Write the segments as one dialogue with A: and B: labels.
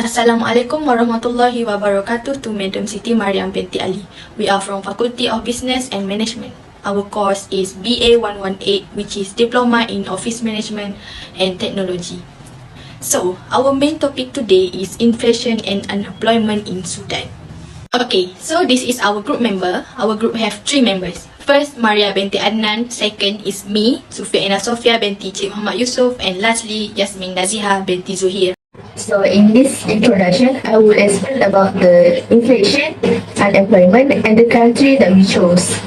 A: Assalamualaikum warahmatullahi wabarakatuh to Madam Siti Mariam binti Ali. We are from Faculty of Business and Management. Our course is ECO120, which is Diploma in Office Management and Technology. So, our main topic today is inflation and unemployment in Sudan. Okay, so this is our group member. Our group have 3 members. First, Mariam binti Adnan. Second is me, Sufi Aina Sofea binti Cik Muhammad Yusof. And lastly, Yasmeen Nazihah binti Zuher.
B: So in this introduction, I will explain about the inflation, unemployment, and the country that we chose.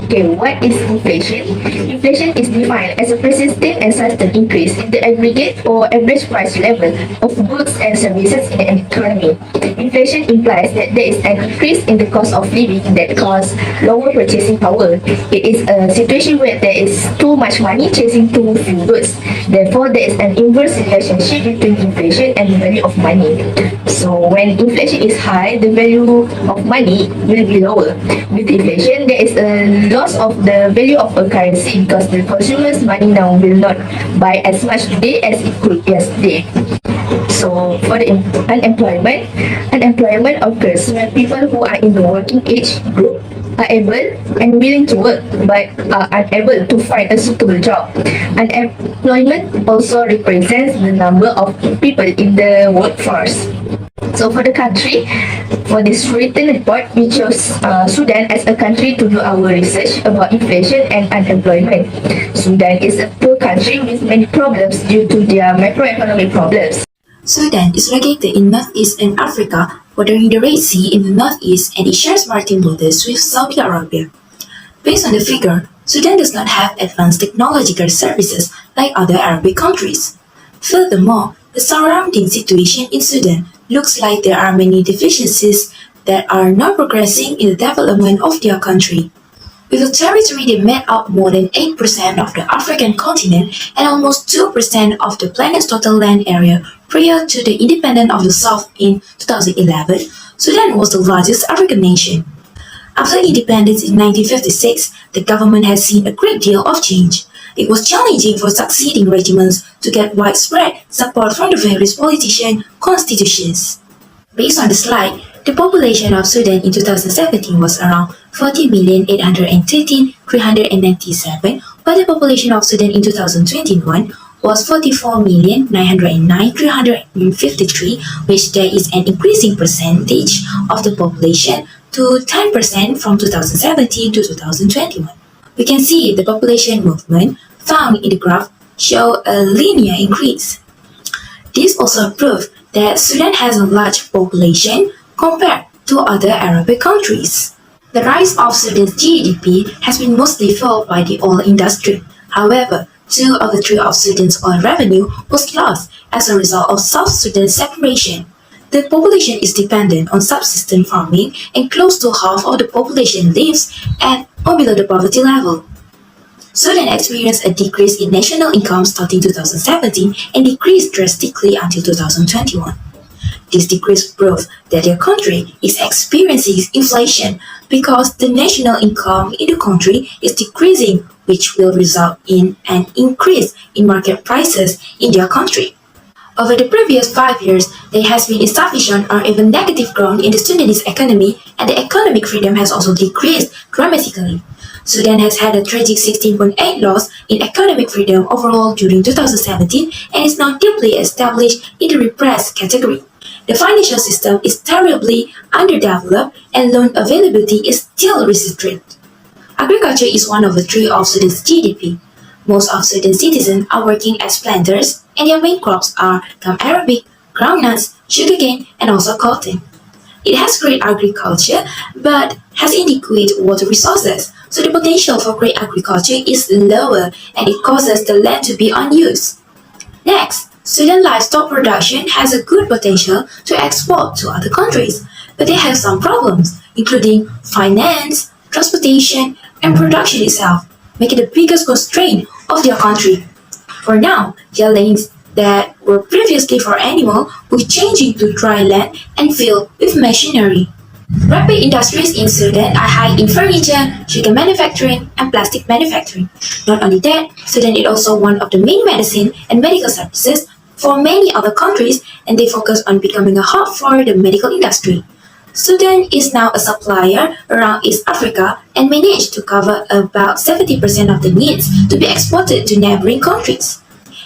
B: Okay, what is inflation? Inflation is defined as a persistent and sudden increase in the aggregate or average price level of goods and services in an economy. Inflation implies that there is an increase in the cost of living that causes lower purchasing power. It is a situation where there is too much money chasing too few goods. Therefore, there is an inverse relationship between inflation and the value of money. So when inflation is high, the value of money will be lower. With inflation, there is a loss of the value of a currency because the consumer's money now will not buy as much today as it could yesterday. So for the unemployment occurs when people who are in the working age group are able and willing to work but are unable to find a suitable job. Unemployment also represents the number of people in the workforce. So for the country, for this written report, we chose Sudan as a country to do our research about inflation and unemployment. Sudan is a poor country with many problems due to their macroeconomic problems.
C: Sudan is located in northeastern Africa, bordering the Red Sea in the northeast, and it shares maritime borders with Saudi Arabia. Based on the figure, Sudan does not have advanced technological services like other Arabic countries. Furthermore, the surrounding situation in Sudan looks like there are many deficiencies that are not progressing in the development of their country. With a territory that made up more than 8% of the African continent and almost 2% of the planet's total land area prior to the independence of the South in 2011, Sudan was the largest African nation. After independence in 1956, the government has seen a great deal of change. It was challenging for succeeding regiments to get widespread support from the various politician constitutions. Based on the slide, the population of Sudan in 2017 was around 40,813,397, while the population of Sudan in 2021 was 44,909,353, which there is an increasing percentage of the population to 10% from 2017 to 2021. We can see the population movement found in the graph show a linear increase. This also proves that Sudan has a large population compared to other Arabic countries. The rise of Sudan's GDP has been mostly fueled by the oil industry. However, 2 of the 3 of Sudan's oil revenue was lost as a result of South Sudan's separation. The population is dependent on subsistence farming and close to half of the population lives at or below the poverty level. Sudan experienced a decrease in national income starting 2017 and decreased drastically until 2021. This decrease proves that their country is experiencing inflation because the national income in the country is decreasing, which will result in an increase in market prices in their country. Over the previous 5 years, there has been stagnation or even negative growth in the Sudanese economy, and the economic freedom has also decreased dramatically. Sudan has had a tragic 16.8 loss in economic freedom overall during 2017 and is now deeply established in the repressed category. The financial system is terribly underdeveloped and loan availability is still restricted. Agriculture is one of the 3 of Sudan's GDP. Most of Sudan's citizens are working as planters, and their main crops are gum arabic, groundnuts, sugarcane, and also cotton. It has great agriculture, but has inadequate water resources, so the potential for great agriculture is lower and it causes the land to be unused. Next, Sudan livestock production has a good potential to export to other countries, but they have some problems, including finance, transportation, and production itself, making the biggest constraint of their country. For now, their lands that were previously for animal will changing to dry land and filled with machinery. Rapid industries in Sudan are high in furniture, sugar manufacturing, and plastic manufacturing. Not only that, Sudan is also one of the main medicine and medical services for many other countries, and they focus on becoming a hub for the medical industry. Sudan is now a supplier around East Africa and managed to cover about 70% of the needs to be exported to neighboring countries.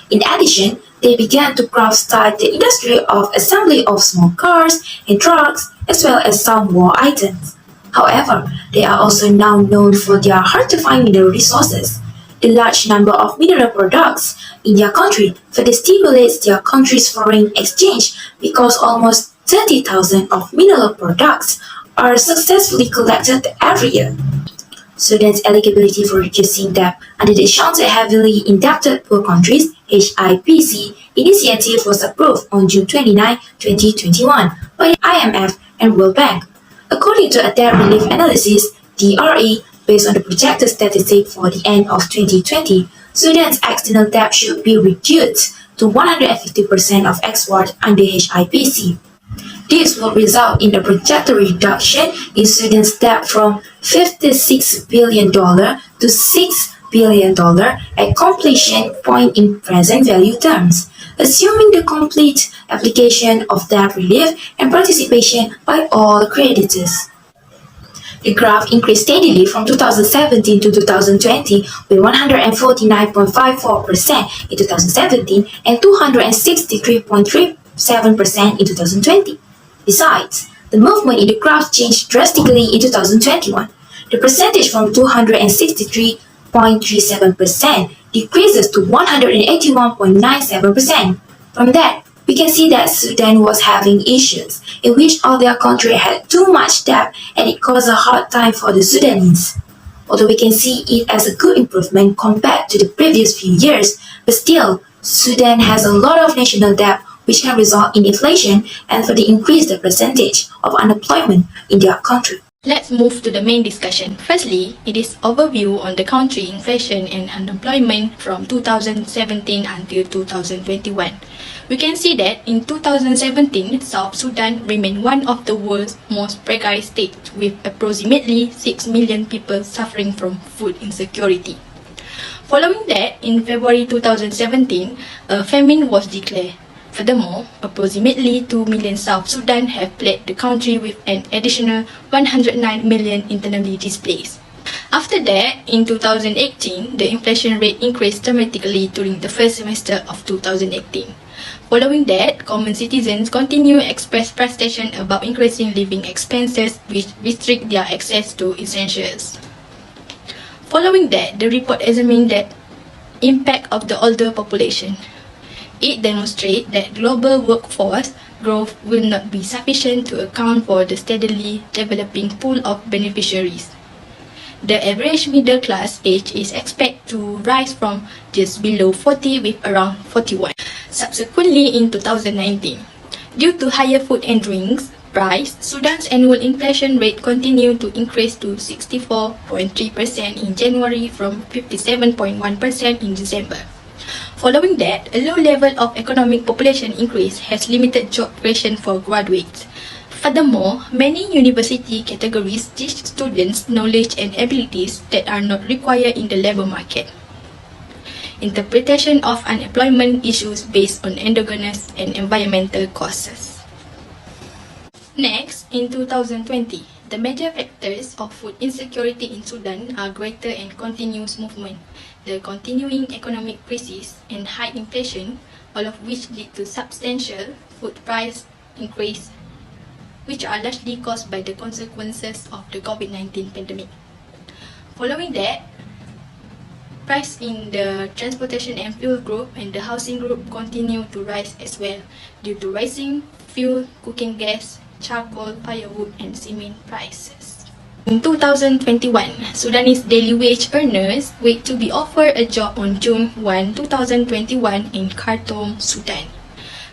C: In addition, they began to start the industry of assembly of small cars and trucks, as well as some war items. However, they are also now known for their hard-to-find mineral resources. The large number of mineral products in their country further stimulates their country's foreign exchange because almost 30,000 of mineral products are successfully collected every year. Sudan's eligibility for reducing debt under the Shelter Heavily Indebted Poor Countries (HIPC) initiative was approved on June 29, 2021 by the IMF and World Bank. According to a debt relief analysis (DRA), based on the projected statistic for the end of 2020, Sudan's external debt should be reduced to 150% of export under HIPC. This will result in a projected reduction in Sudan's debt from $56 billion to $6 billion at completion point in present value terms, assuming the complete application of debt relief and participation by all creditors. The graph increased steadily from 2017 to 2020 with 149.54% in 2017 and 263.37% in 2020. Besides, the movement in the graph changed drastically in 2021. The percentage from 263.37% decreases to 181.97%. From that, we can see that Sudan was having issues in which all their country had too much debt and it caused a hard time for the Sudanese. Although we can see it as a good improvement compared to the previous few years, but still, Sudan has a lot of national debt which can result in inflation and further increase the percentage of unemployment in their country.
A: Let's move to the main discussion. Firstly, it is overview on the country inflation and unemployment from 2017 until 2021. We can see that in 2017, South Sudan remained one of the world's most precarious states with approximately 6 million people suffering from food insecurity. Following that, in February 2017, a famine was declared. Furthermore, approximately 2 million South Sudan have fled the country with an additional 109 million internally displaced. After that, in 2018, the inflation rate increased dramatically during the first semester of 2018. Following that, common citizens continue to express frustration about increasing living expenses which restrict their access to essentials. Following that, the report examined the impact of the older population. It demonstrates that global workforce growth will not be sufficient to account for the steadily developing pool of beneficiaries. The average middle class age is expected to rise from just below 40 with around 41. Subsequently, in 2019, due to higher food and drinks price, Sudan's annual inflation rate continued to increase to 64.3% in January from 57.1% in December. Following that, a low level of economic population increase has limited job creation for graduates. Furthermore, many university categories teach students knowledge and abilities that are not required in the labor market. Interpretation of unemployment issues based on endogenous and environmental causes. Next, in 2020, the major factors of food insecurity in Sudan are greater and continuous movement, the continuing economic crisis, and high inflation, all of which lead to substantial food price increase, which are largely caused by the consequences of the COVID-19 pandemic. Following that, price in the transportation and fuel group and the housing group continue to rise as well due to rising fuel, cooking gas, charcoal, firewood, and cement prices. In 2021, Sudanese daily wage earners wait to be offered a job on June 1, 2021 in Khartoum, Sudan.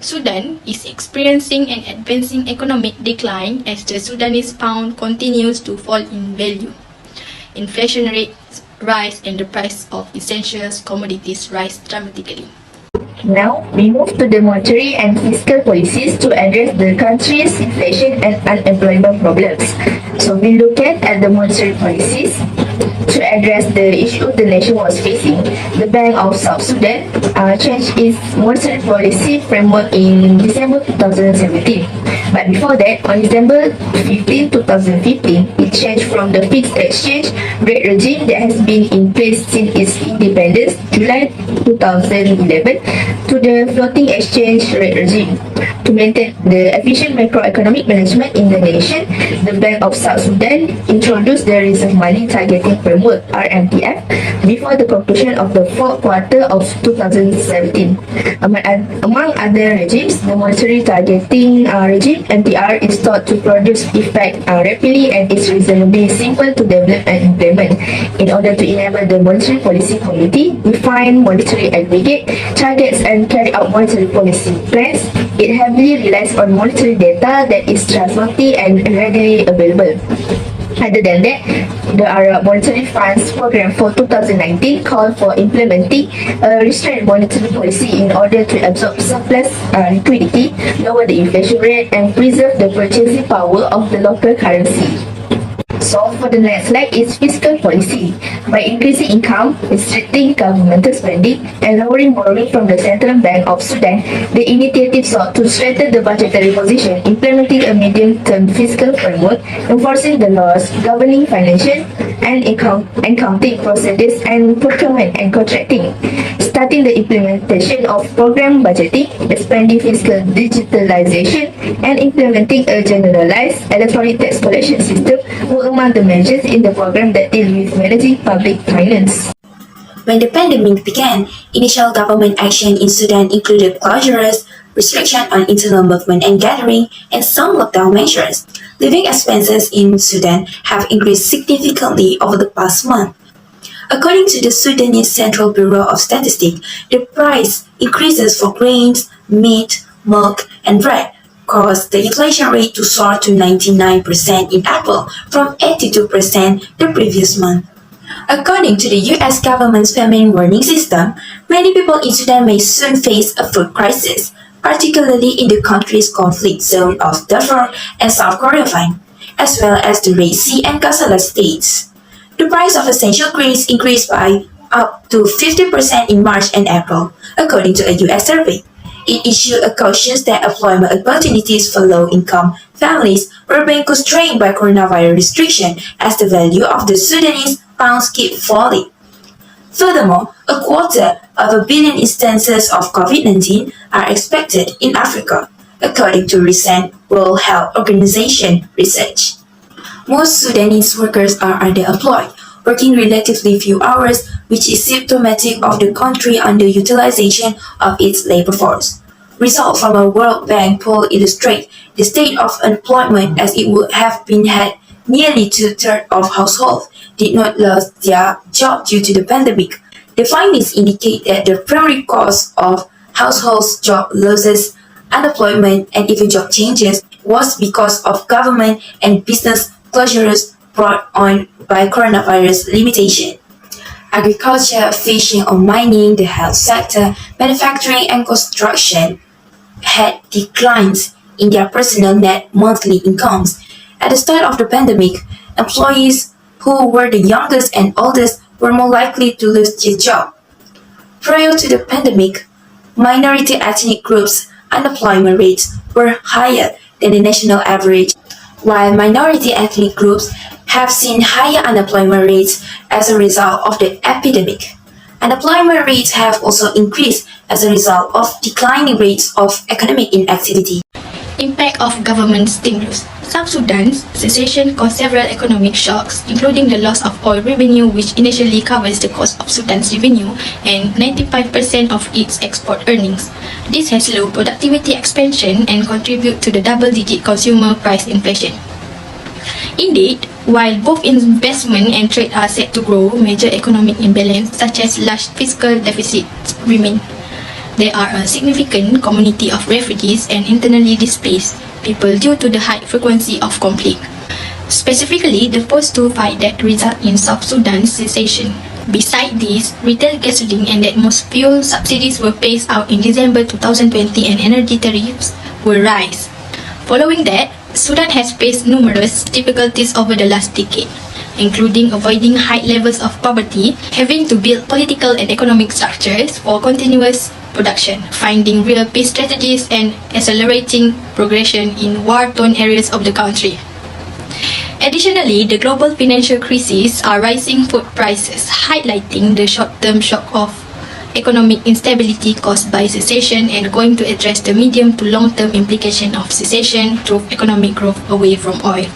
A: Sudan is experiencing an advancing economic decline as the Sudanese pound continues to fall in value. Inflation rates rise and the price of essential commodities rise dramatically.
B: Now, we move to the monetary and fiscal policies to address the country's inflation and unemployment problems. So we look at the monetary policies. To address the issue the nation was facing, the Bank of South Sudan changed its monetary policy framework in December 2017. But before that, on December 15, 2015, it changed from the fixed exchange rate regime that has been in place since its independence, July 2011, to the floating exchange rate regime. To maintain the efficient macroeconomic management in the nation, the Bank of South Sudan introduced the Reserve Money Targeting Framework (RMTF) before the conclusion of the fourth quarter of 2017. Among other regimes, the Monetary Targeting Regime (MTR) is thought to produce effect rapidly and is reasonably simple to develop and implement. In order to enable the Monetary Policy Committee define monetary aggregate targets and carry out monetary policy plans, it heavily relies on monetary data that is trustworthy and readily available. Other than that, the Arab Monetary Fund's program for 2019 called for implementing a restrained monetary policy in order to absorb surplus liquidity, lower the inflation rate, and preserve the purchasing power of the local currency. So for the next slide is fiscal policy. By increasing income, restricting governmental spending, and lowering borrowing from the Central Bank of Sudan, the initiative sought to strengthen the budgetary position, implementing a medium-term fiscal framework, enforcing the laws governing financial and accounting procedures and procurement and contracting, starting the implementation of program budgeting, expanding fiscal digitalization, and implementing a generalized electronic tax collection system were among the measures in the program that deal with managing public finance.
C: When the pandemic began, initial government action in Sudan included closures, restriction on internal movement and gathering, and some lockdown measures. Living expenses in Sudan have increased significantly over the past month. According to the Sudanese Central Bureau of Statistics, the price increases for grains, meat, milk, and bread caused the inflation rate to soar to 99% in April from 82% the previous month. According to the US government's famine warning system, many people in Sudan may soon face a food crisis, particularly in the country's conflict zone of Darfur and South Kordofan, as well as the Red Sea and Gazala states. The price of essential grains increased by up to 50% in March and April, according to a US survey. It issued a caution that employment opportunities for low-income families were being constrained by coronavirus restriction as the value of the Sudanese pounds keep falling. Furthermore, 250 million instances of COVID-19 are expected in Africa, according to recent World Health Organization research. Most Sudanese workers are underemployed, working relatively few hours, which is symptomatic of the country underutilization of its labor force. Results from a World Bank poll illustrate the state of employment as it would have been had nearly 2/3 of households did not lose their job due to the pandemic. The findings indicate that the primary cause of households' job losses, unemployment, and even job changes was because of government and business closures brought on by coronavirus limitation. Agriculture, fishing or mining, the health sector, manufacturing and construction had declines in their personal net monthly incomes. At the start of the pandemic, employees who were the youngest and oldest were more likely to lose their job. Prior to the pandemic, minority ethnic groups' unemployment rates were higher than the national average, while minority ethnic groups have seen higher unemployment rates as a result of the epidemic. Unemployment rates have also increased as a result of declining rates of economic inactivity.
A: Impact of government stimulus. South Sudan's secession caused several economic shocks, including the loss of oil revenue, which initially covers the cost of Sudan's revenue and 95% of its export earnings. This has slowed productivity expansion and contributed to the double-digit consumer price inflation. Indeed, while both investment and trade are set to grow, major economic imbalance such as large fiscal deficits remain. There are a significant community of refugees and internally displaced people due to the high frequency of conflict, specifically the post-2 fight that result in South Sudan's secession. Besides this, retail gasoline and most fuel subsidies were phased out in December 2020 and energy tariffs will rise. Following that, Sudan has faced numerous difficulties over the last decade. including avoiding high levels of poverty, having to build political and economic structures for continuous production, finding real peace strategies, and accelerating progression in war-torn areas of the country. Additionally, the global financial crisis are rising food prices, highlighting the short-term shock of economic instability caused by cessation and going to address the medium to long-term implication of cessation through economic growth away from oil.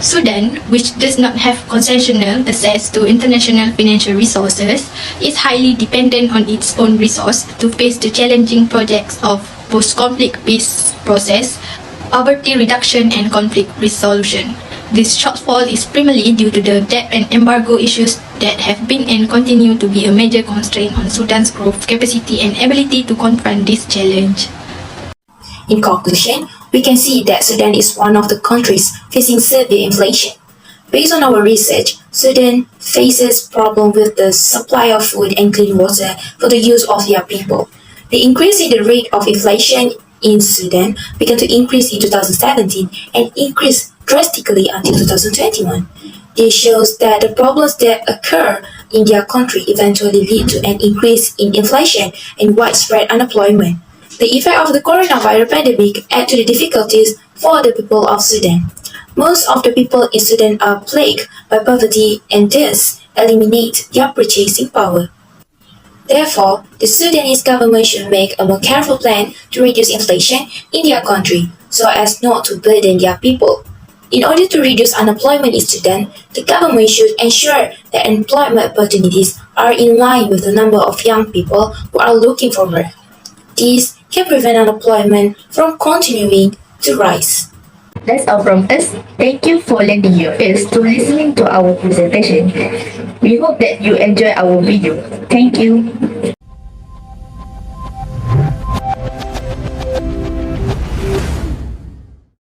A: Sudan, which does not have concessional access to international financial resources, is highly dependent on its own resource to face the challenging projects of post-conflict peace process, poverty reduction and conflict resolution. This shortfall is primarily due to the debt and embargo issues that have been and continue to be a major constraint on Sudan's growth capacity and ability to confront this challenge.
C: In conclusion, we can see that Sudan is one of the countries facing severe inflation. Based on our research, Sudan faces problems with the supply of food and clean water for the use of their people. The increase in the rate of inflation in Sudan began to increase in 2017 and increased drastically until 2021. This shows that the problems that occur in their country eventually lead to an increase in inflation and widespread unemployment. The effect of the coronavirus pandemic add to the difficulties for the people of Sudan. Most of the people in Sudan are plagued by poverty and thus eliminate their purchasing power. Therefore, the Sudanese government should make a more careful plan to reduce inflation in their country so as not to burden their people. In order to reduce unemployment in Sudan, the government should ensure that employment opportunities are in line with the number of young people who are looking for work. This can prevent unemployment from continuing to rise.
B: That's all from us. Thank you for lending your ears to listening to our presentation. We hope that you enjoy our video. Thank you.